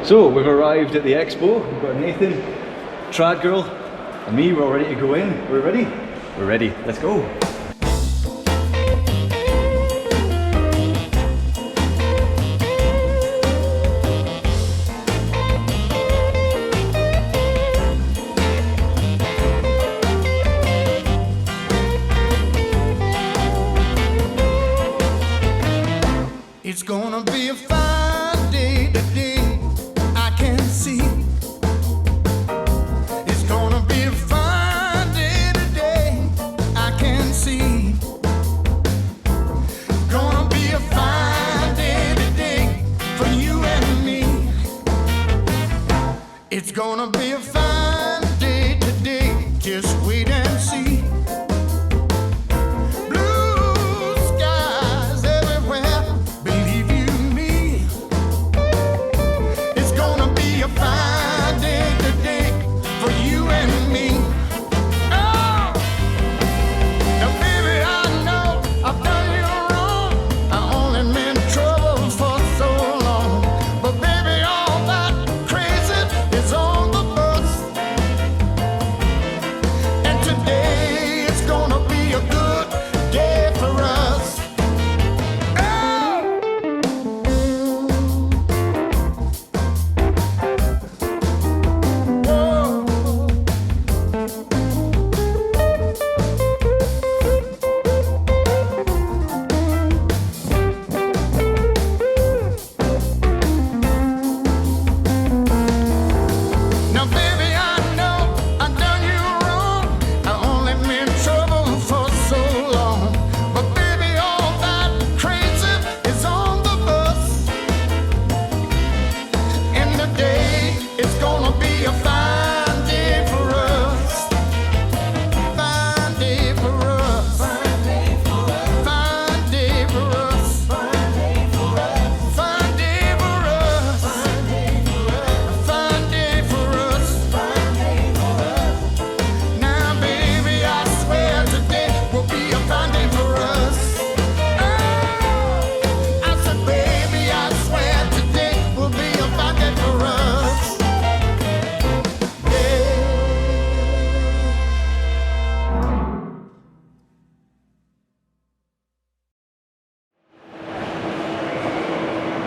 So we've arrived at the expo. We've got Nathan, Trad Girl, and me. We're all ready to go in. We're ready? We're ready. Let's go. It's gonna be a fine day today, I can see. It's gonna be a fine day today, I can see. It's gonna be a fine day today for you and me. It's gonna be a fine day today, just wait and see.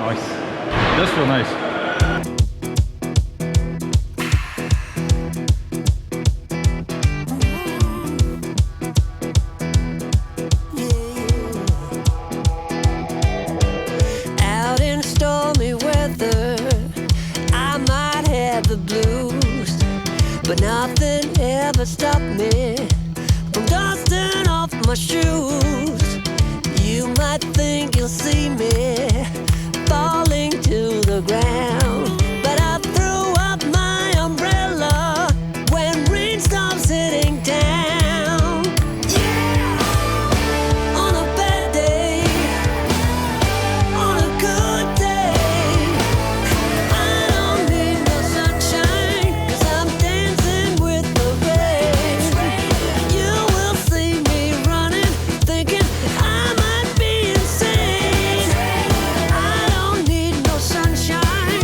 Nice. It does feel nice. Out in stormy weather, I might have the blues, but nothing ever stopped me from dusting off my shoes. You might think you'll see me falling to the ground, but I threw up my umbrella when rain stops hitting town. Yeah! On a bad day, on a good day, I don't need no sunshine, 'cause I'm dancing with the rain. You will see me running, thinking I might be insane. I don't need no sunshine,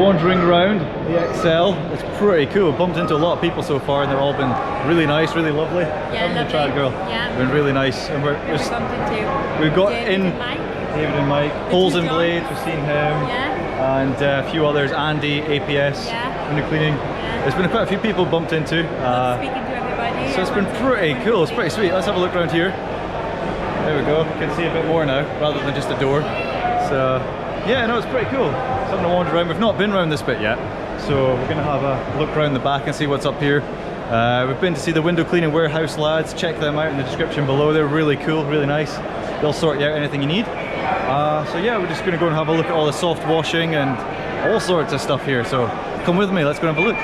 wandering around the XL. It's pretty cool. Bumped into a lot of people so far and they've all been really nice, really lovely. Yeah, Haven't lovely. they, Trad Girl? Yeah. Been really nice. And We've bumped into we've got David in and Mike. David and Mike, Poles and John. Blades, we've seen him. Yeah. And a few others, Andy, APS, Yeah. window cleaning. Yeah. There's been quite a few people bumped into. Speaking to everybody. So it's been pretty cool, it's pretty sweet. Let's have a look around here. There we go, you can see a bit more now, rather than just a door. So, yeah, no, it's pretty cool. Something to wander around. We've not been around this bit yet, so we're gonna have a look around the back and see what's up here. We've been to see the window cleaning warehouse lads. Check them out in the description below. They're really cool, really nice. They'll sort you out anything you need. So yeah, we're just gonna go and have a look at all the soft washing and all sorts of stuff here. So come with me, let's go and have a look.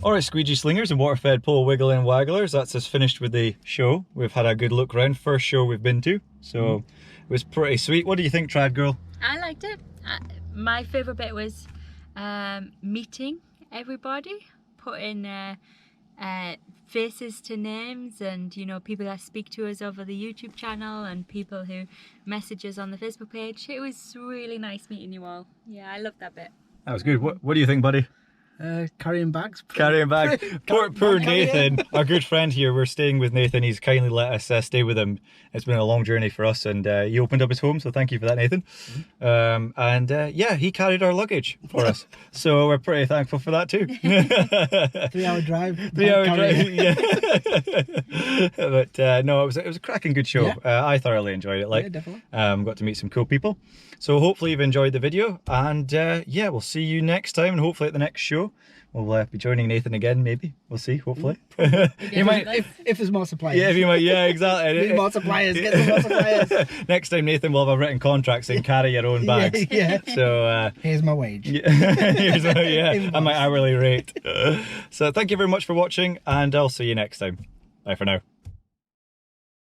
Alright, squeegee slingers and water-fed pole wiggling wagglers, that's us finished with the show. We've had a good look around, first show we've been to, so it was pretty sweet. What do you think, Trad Girl? I liked it. My favourite bit was meeting everybody, putting faces to names, and you know, people that speak to us over the YouTube channel and people who message us on the Facebook page. It was really nice meeting you all. Yeah, I loved that bit. That was good. What do you think, buddy? Carrying bags. Carrying bags. Poor Nathan, our good friend here. We're staying with Nathan. He's kindly let us stay with him. It's been a long journey for us, and he opened up his home, so thank you for that, Nathan. Yeah, he carried our luggage for us, so we're pretty thankful for that too. 3-hour drive. 3-hour drive. Yeah. But no, it was a cracking good show. Yeah. I thoroughly enjoyed it. Like, Yeah, definitely. Got to meet some cool people. So hopefully you've enjoyed the video, and yeah, we'll see you next time, and hopefully at the next show we'll be joining Nathan again. Maybe we'll see. Hopefully, you might if there's more suppliers. Yeah, if you might. Yeah, exactly. Need more suppliers. Get some more suppliers. Next time, Nathan will have a written contract saying carry your own bags. Yeah. So here's my wage. Here's and my hourly rate. So thank you very much for watching, and I'll see you next time. Bye for now.